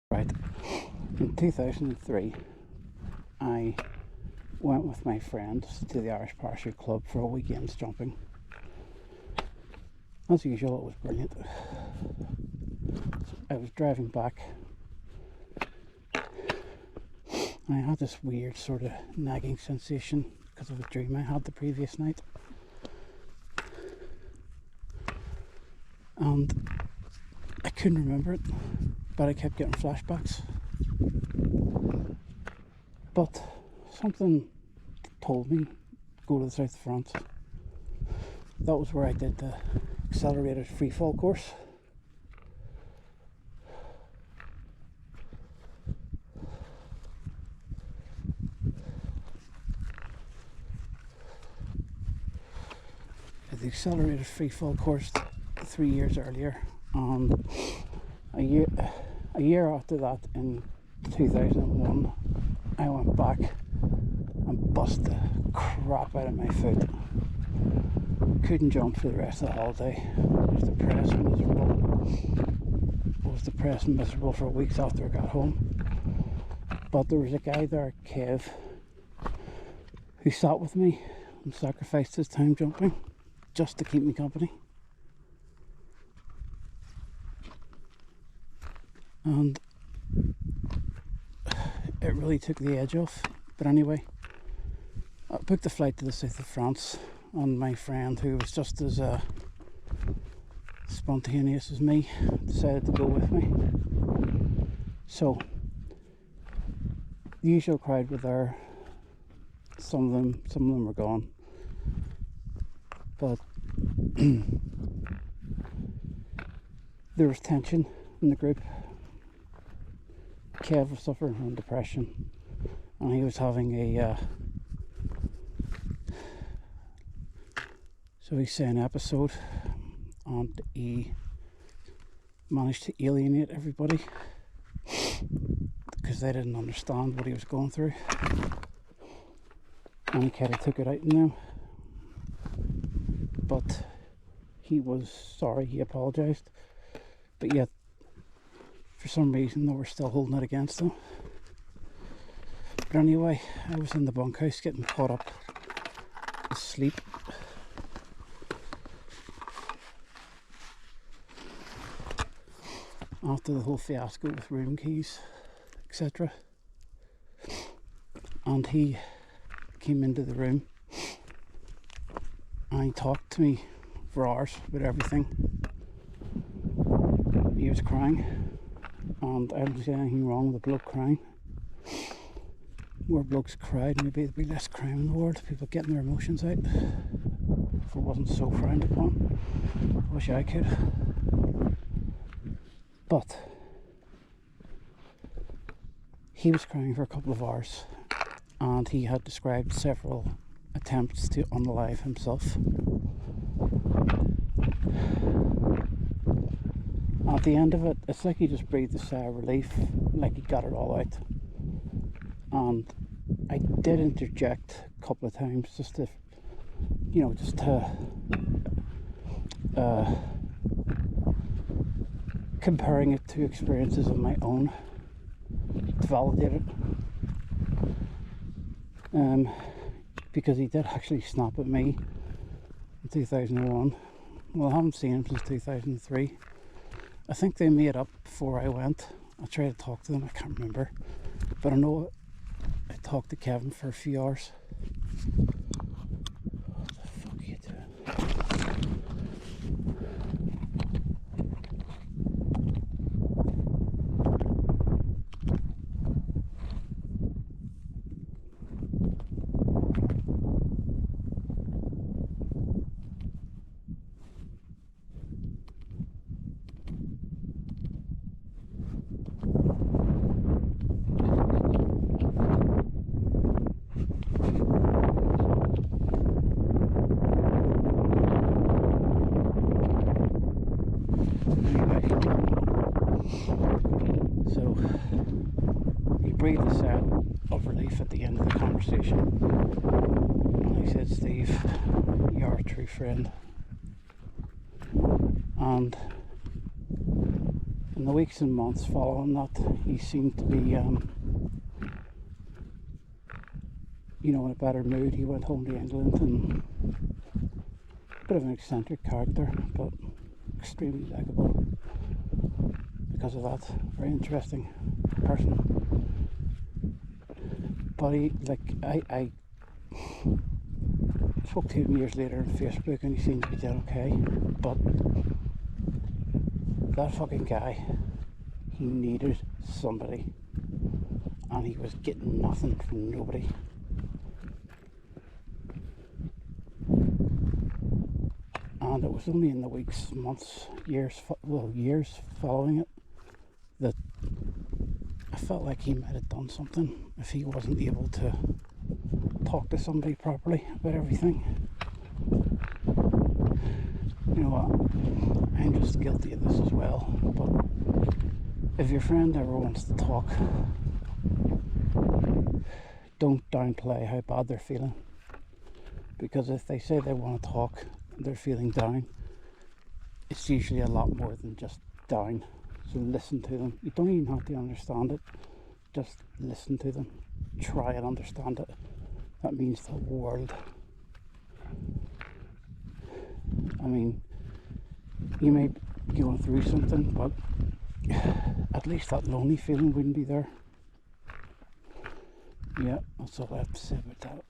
Right, in 2003, I went with my friends to the Irish Parachute Club for a weekend's jumping. As usual, it was brilliant. I was driving back. I had this weird sort of nagging sensation because of a dream I had the previous night. And I couldn't remember it, but I kept getting flashbacks. But something told me, go to the south of France. That was where I did the accelerated freefall course. The accelerated freefall course 3 years earlier, and a year after that, in 2001, I went back and bust the crap out of my foot. Couldn't jump for the rest of the holiday. Was depressed and miserable for weeks after I got home. But there was a guy there, Kev, who sat with me and sacrificed his time jumping just to keep me company. And it really took the edge off. But anyway, I booked a flight to the south of France, and my friend, who was just as spontaneous as me, decided to go with me. So the usual crowd were there. Some of them were gone, but there was tension in the group. Kev was suffering from depression, and he was having a an episode, and he managed to alienate everybody because they didn't understand what he was going through, and he kind of took it out on them. But he was sorry, he apologised, but yet for some reason they were still holding it against him. But anyway, I was in the bunkhouse getting caught up with sleep. After the whole fiasco with room keys, etc. And he came into the room and he talked to me for hours about everything. He was crying, and I didn't see anything wrong with a bloke crying. More blokes cried, maybe there'd be less crime in the world, people getting their emotions out. If it wasn't so frowned upon, I wish I could. But he was crying for a couple of hours, and he had described several attempts to unalive himself. At the end of it, it's like he just breathed a sigh of relief, like he got it all out. And I did interject a couple of times just to comparing it to experiences of my own to validate it. Because he did actually snap at me in 2001. Well, I haven't seen him since 2003. I think they made up before I went. I tried to talk to them, I can't remember. But I know I talked to Kevin for a few hours. What the fuck are you doing? Breathed a sigh of relief at the end of the conversation, and he said, "Steve, you're a true friend." And in the weeks and months following that, he seemed to be, in a better mood. He went home to England, and a bit of an eccentric character, but extremely likeable because of that. Very interesting person. But I spoke to him years later on Facebook, and he seemed to be doing okay. But that fucking guy, he needed somebody, and he was getting nothing from nobody. And it was only in the weeks, months, years following it that I felt like he might have done something if he wasn't able to talk to somebody properly about everything. You know what? I'm just guilty of this as well. But if your friend ever wants to talk, don't downplay how bad they're feeling. Because if they say they want to talk, they're feeling down, it's usually a lot more than just down. So listen to them. You don't even have to understand it, just listen to them. Try and understand it. That means the world. I mean, you may be going through something, but at least that lonely feeling wouldn't be there. Yeah, that's all I have to say about that.